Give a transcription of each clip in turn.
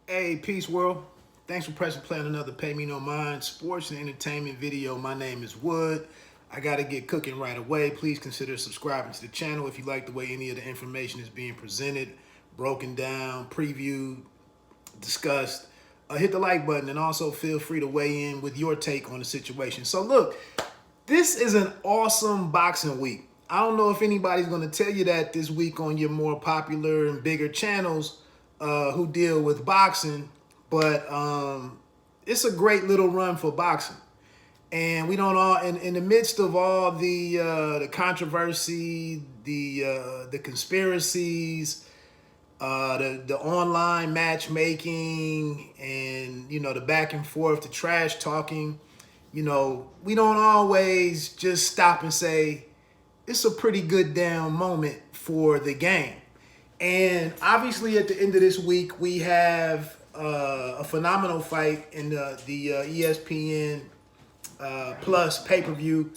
Hey, peace world. Thanks for pressing play on another Pay Me No Mind sports and entertainment video. My name is Wood. I got to get cooking right away. Please consider subscribing to the channel if you like the way any of the information is being presented, broken down, previewed, discussed. Hit the like button and also feel free to weigh in with your take on the situation. So look, this is an awesome boxing week. I don't know if anybody's going to tell you that this week on your more popular and bigger channels who deal with boxing, but it's a great little run for boxing. And we don't all in the midst of all the controversy, the conspiracies, the online matchmaking, and the back and forth, the trash talking. We don't always just stop and say it's a pretty good down moment for the game. And obviously, at the end of this week, we have a phenomenal fight in the ESPN Plus pay-per-view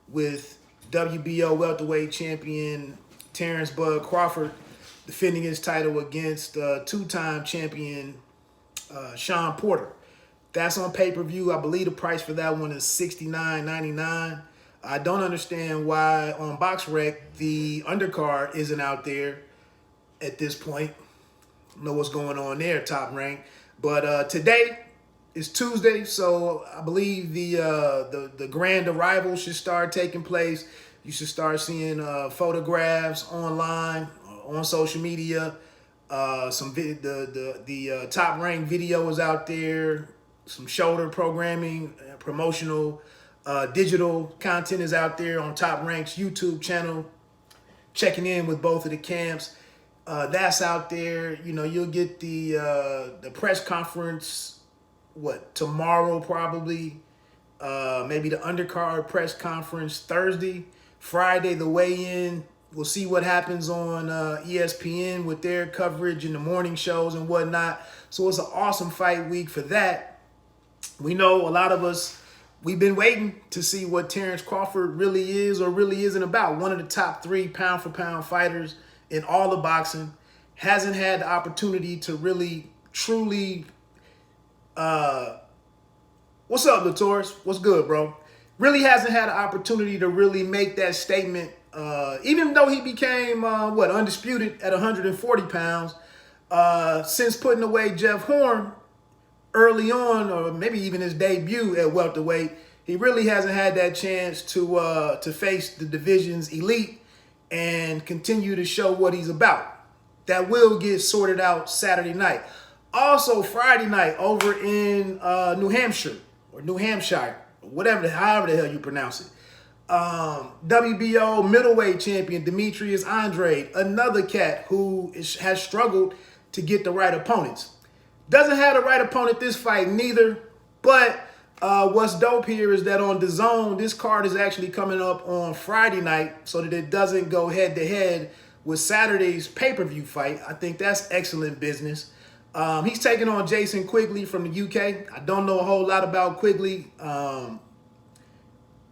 with WBO welterweight champion Terrence Bud Crawford defending his title against two-time champion Sean Porter. That's on pay-per-view. I believe the price for that one is $69.99. I don't understand why on BoxRec the undercard isn't out there at this point. Don't know what's going on there, Top Rank. But today is Tuesday, so I believe the grand arrival should start taking place. You should start seeing photographs online, on social media. The Top Rank video is out there. Some shoulder programming, promotional, digital content is out there on Top Rank's YouTube channel. Checking in with both of the camps. That's out there. You'll get the press conference, tomorrow probably. Maybe the undercard press conference Thursday. Friday, the weigh-in. We'll see what happens on ESPN with their coverage in the morning shows and whatnot. So it's an awesome fight week for that. We know a lot of us, we've been waiting to see what Terrence Crawford really is or really isn't about. One of the top 3 pound-for-pound fighters in all of boxing. Hasn't had the opportunity to really, truly... what's up, Latoris? What's good, bro? Really hasn't had an opportunity to really make that statement. Even though he became, undisputed at 140 pounds, since putting away Jeff Horn early on, or maybe even his debut at welterweight, he really hasn't had that chance to face the division's elite and continue to show what he's about. That will get sorted out Saturday night. Also, Friday night over in New Hampshire, or New Hampshire, however the hell you pronounce it. WBO middleweight champion Demetrius Andrade, another cat who has struggled to get the right opponents. Doesn't have the right opponent this fight neither, but what's dope here is that on DAZN, this card is actually coming up on Friday night so that it doesn't go head-to-head with Saturday's pay-per-view fight. I think that's excellent business. He's taking on Jason Quigley from the UK. I don't know a whole lot about Quigley.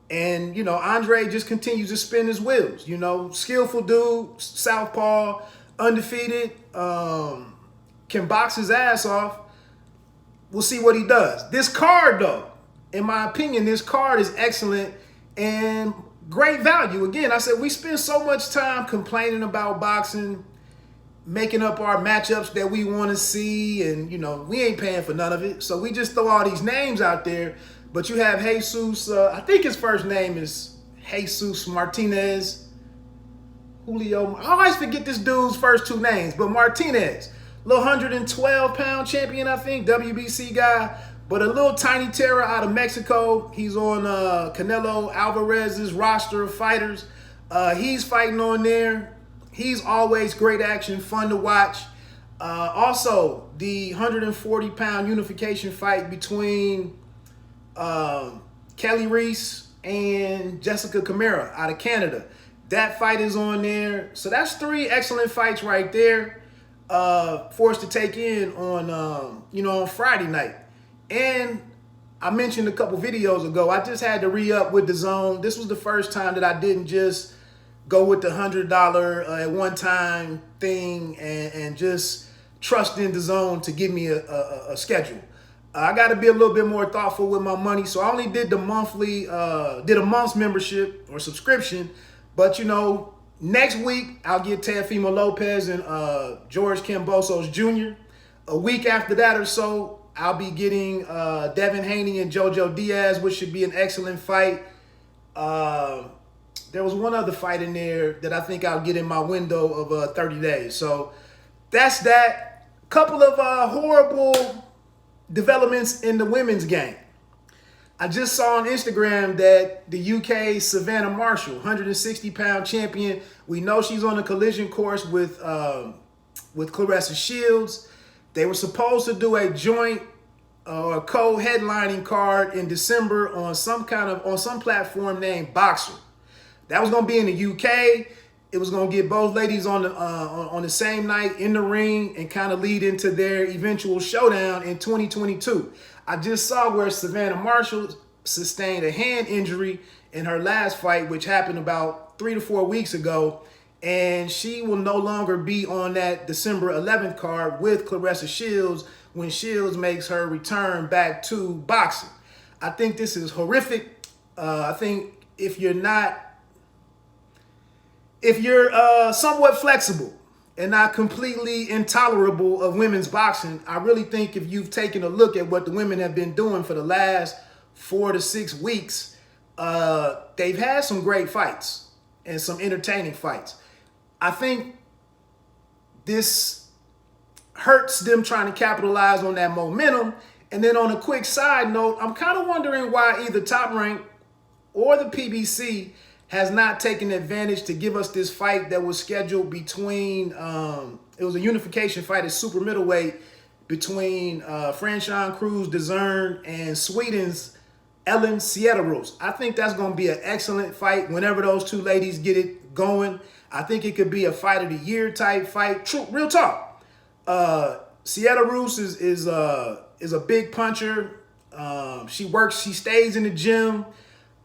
Andre just continues to spin his wheels. Skillful dude, southpaw, undefeated, can box his ass off. We'll see what he does. This card, though, in my opinion, this card is excellent and great value. Again, I said we spend so much time complaining about boxing, making up our matchups that we want to see, and, we ain't paying for none of it. So we just throw all these names out there. But you have Jesus, I think his first name is Jesus Martinez. Julio, I always forget this dude's first 2 names, but Martinez. Little 112-pound champion, I think, WBC guy. But a little tiny terror out of Mexico. He's on Canelo Alvarez's roster of fighters. He's fighting on there. He's always great action, fun to watch. Also, the 140-pound unification fight between Kelly Reese and Jessica Camara out of Canada. That fight is on there. So that's 3 excellent fights right there for us to take in on, on Friday night. And I mentioned a couple videos ago, I just had to re-up with DAZN. This was the first time that I didn't just go with the $100 at one time thing and just trusting the zone to give me a schedule. I got to be a little bit more thoughtful with my money. So I only did the monthly, did a month's membership or subscription. But, you know, next week I'll get Teofimo Lopez and George Kambosos Jr. A week after that or so, I'll be getting Devin Haney and JoJo Diaz, which should be an excellent fight. There was one other fight in there that I think I'll get in my window of 30 days. So that's that. Couple of horrible developments in the women's game. I just saw on Instagram that the UK Savannah Marshall, 160-pound champion, we know she's on a collision course with Claressa Shields. They were supposed to do a joint or co-headlining card in December on some platform named Boxer. That was going to be in the UK. It was going to get both ladies on the same night in the ring and kind of lead into their eventual showdown in 2022. I just saw where Savannah Marshall sustained a hand injury in her last fight, which happened about 3 to 4 weeks ago, and she will no longer be on that December 11th card with Claressa Shields when Shields makes her return back to boxing. I think this is horrific. I think if you're somewhat flexible and not completely intolerable of women's boxing, I really think if you've taken a look at what the women have been doing for the last 4 to 6 weeks, they've had some great fights and some entertaining fights. I think this hurts them trying to capitalize on that momentum. And then on a quick side note, I'm kind of wondering why either Top Rank or the PBC has not taken advantage to give us this fight that was scheduled between, it was a unification fight at super middleweight between Franchon Cruz Dezern and Sweden's Ellen Sieteros. I think that's going to be an excellent fight whenever those two ladies get it going. I think it could be a fight of the year type fight. True, real talk. Sieteros is a big puncher. She stays in the gym.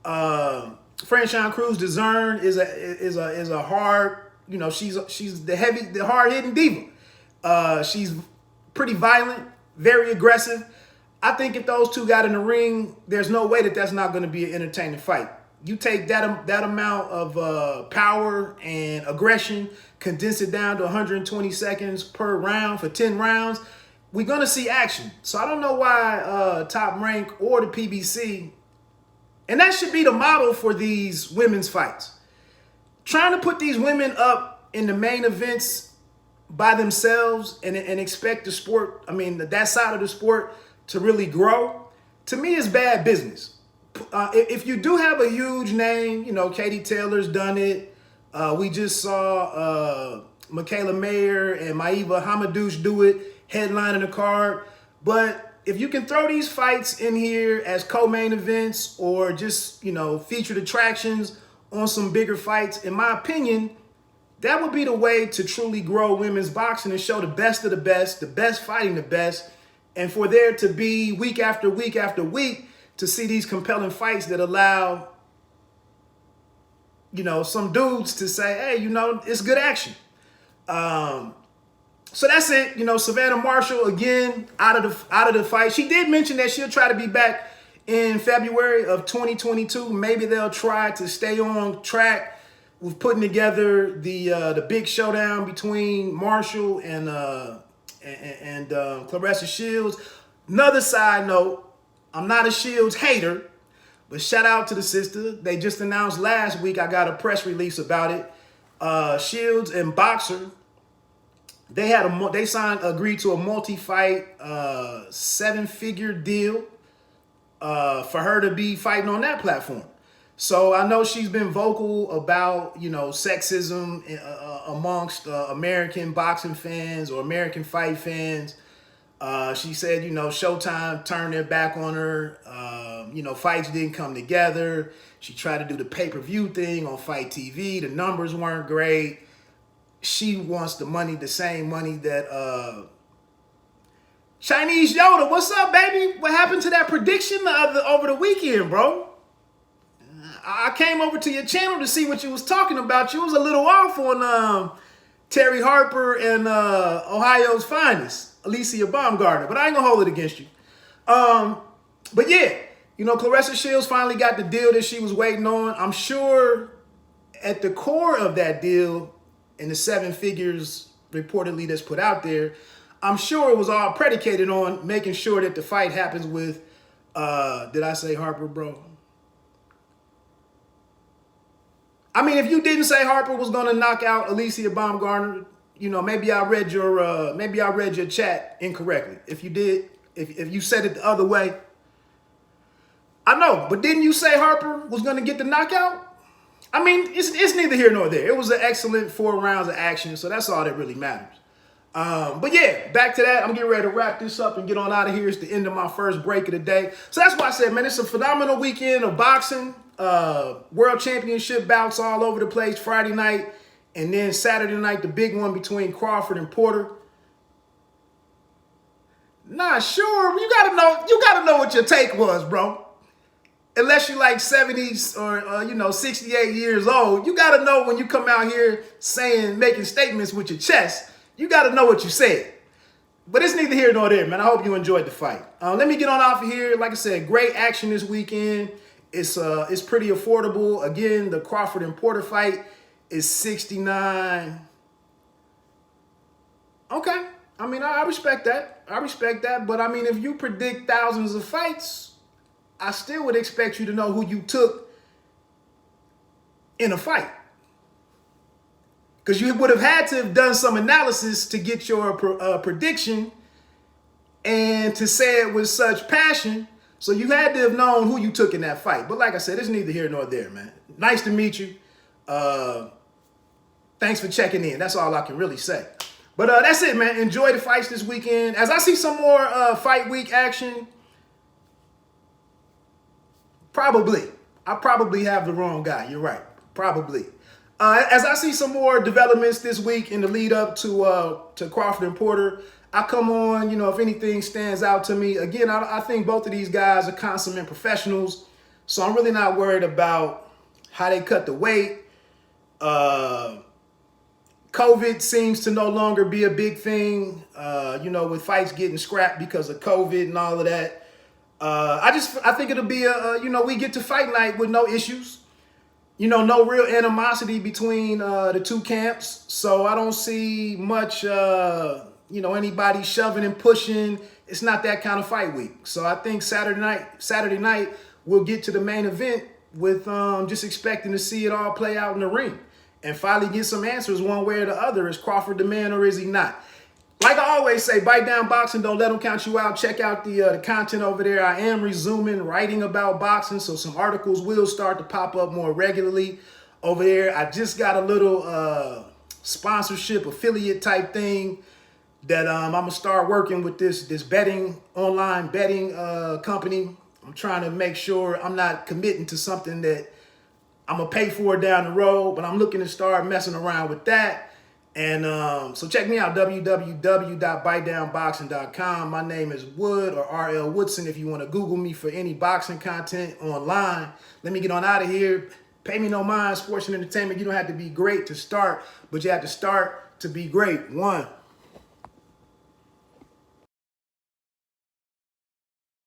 Franchon Cruz Dezern is a hard, you know, she's the hard hitting diva. She's pretty violent, very aggressive. I think if those two got in the ring, there's no way that that's not going to be an entertaining fight. You take that amount of power and aggression, condense it down to 120 seconds per round for 10 rounds, we're going to see action. So I don't know why Top Rank or the PBC, and that should be the model for these women's fights. Trying to put these women up in the main events by themselves and expect the sport, that side of the sport to really grow, to me is bad business. If you do have a huge name, you know, Katie Taylor's done it. We just saw Michaela Mayer and Maeva Hamadouche do it, headlining the card. But if you can throw these fights in here as co-main events or just, you know, featured attractions on some bigger fights, in my opinion, that would be the way to truly grow women's boxing and show the best of the best fighting the best, and for there to be week after week after week to see these compelling fights that allow, you know, some dudes to say, hey, you know, it's good action. So that's it. You know, Savannah Marshall, again, out of the fight. She did mention that she'll try to be back in February of 2022. Maybe they'll try to stay on track with putting together the big showdown between Marshall and Claressa Shields. Another side note, I'm not a Shields hater, but shout out to the sister. They just announced last week, I got a press release about it. Shields and Boxer, they agreed to a multi-fight 7-figure deal for her to be fighting on that platform. So I know she's been vocal about, you know, sexism amongst American boxing fans or American fight fans. She said, you know, Showtime turned their back on her. You know, fights didn't come together. She tried to do the pay-per-view thing on Fight TV. The numbers weren't great. She wants the money, the same money that Chinese Yoda. What's up, baby? What happened to that prediction over the weekend, bro? I came over to your channel to see what you was talking about. You was a little off on Terry Harper and Ohio's finest, Alicia Baumgartner. But I ain't gonna hold it against you. But yeah, you know, Claressa Shields finally got the deal that she was waiting on. I'm sure at the core of that deal, in the 7 figures reportedly that's put out there, I'm sure it was all predicated on making sure that the fight happens with, did I say Harper, bro? I mean, if you didn't say Harper was going to knock out Alicia Baumgartner, you know, maybe I read your chat incorrectly. If you did, if you said it the other way, I know. But didn't you say Harper was going to get the knockout? I mean, it's neither here nor there. It was an excellent 4 rounds of action, so that's all that really matters. But yeah, back to that. I'm getting ready to wrap this up and get on out of here. It's the end of my first break of the day. So that's why I said, man, it's a phenomenal weekend of boxing. World Championship bouts all over the place Friday night. And then Saturday night, the big one between Crawford and Porter. Not sure. You gotta know what your take was, bro. Unless you're like 70s or 68 years old, you gotta know when you come out here making statements with your chest. You got to know what you said. But it's neither here nor there, man. I hope you enjoyed the fight. Let me get on off of here. Like I said, great action this weekend. It's pretty affordable. Again, the Crawford and Porter fight is $69. Okay. I mean, I respect that. I respect that. But I mean, if you predict thousands of fights, I still would expect you to know who you took in a fight. Because you would have had to have done some analysis to get your prediction and to say it with such passion. So you had to have known who you took in that fight. But like I said, it's neither here nor there, man. Nice to meet you. Thanks for checking in. That's all I can really say. But that's it, man. Enjoy the fights this weekend. As I see some more fight week action, I probably have the wrong guy. You're right. Probably. As I see some more developments this week in the lead up to Crawford and Porter, I come on, if anything stands out to me. Again, I think both of these guys are consummate professionals, so I'm really not worried about how they cut the weight. COVID seems to no longer be a big thing, with fights getting scrapped because of COVID and all of that. I think it'll be we get to fight night with no issues. No real animosity between the two camps. So I don't see much, anybody shoving and pushing. It's not that kind of fight week. So I think Saturday night, we'll get to the main event with just expecting to see it all play out in the ring and finally get some answers one way or the other. Is Crawford the man or is he not? Like I always say, bite down boxing, don't let them count you out. Check out the content over there. I am resuming writing about boxing, so some articles will start to pop up more regularly over there. I just got a little sponsorship affiliate type thing that I'm going to start working with this online betting company. I'm trying to make sure I'm not committing to something that I'm going to pay for down the road, but I'm looking to start messing around with that. And so check me out, www.bitedownboxing.com. My name is Wood or RL Woodson if you want to Google me for any boxing content online. Let me get on out of here. Pay me no mind, sports and entertainment. You don't have to be great to start, but you have to start to be great. 1.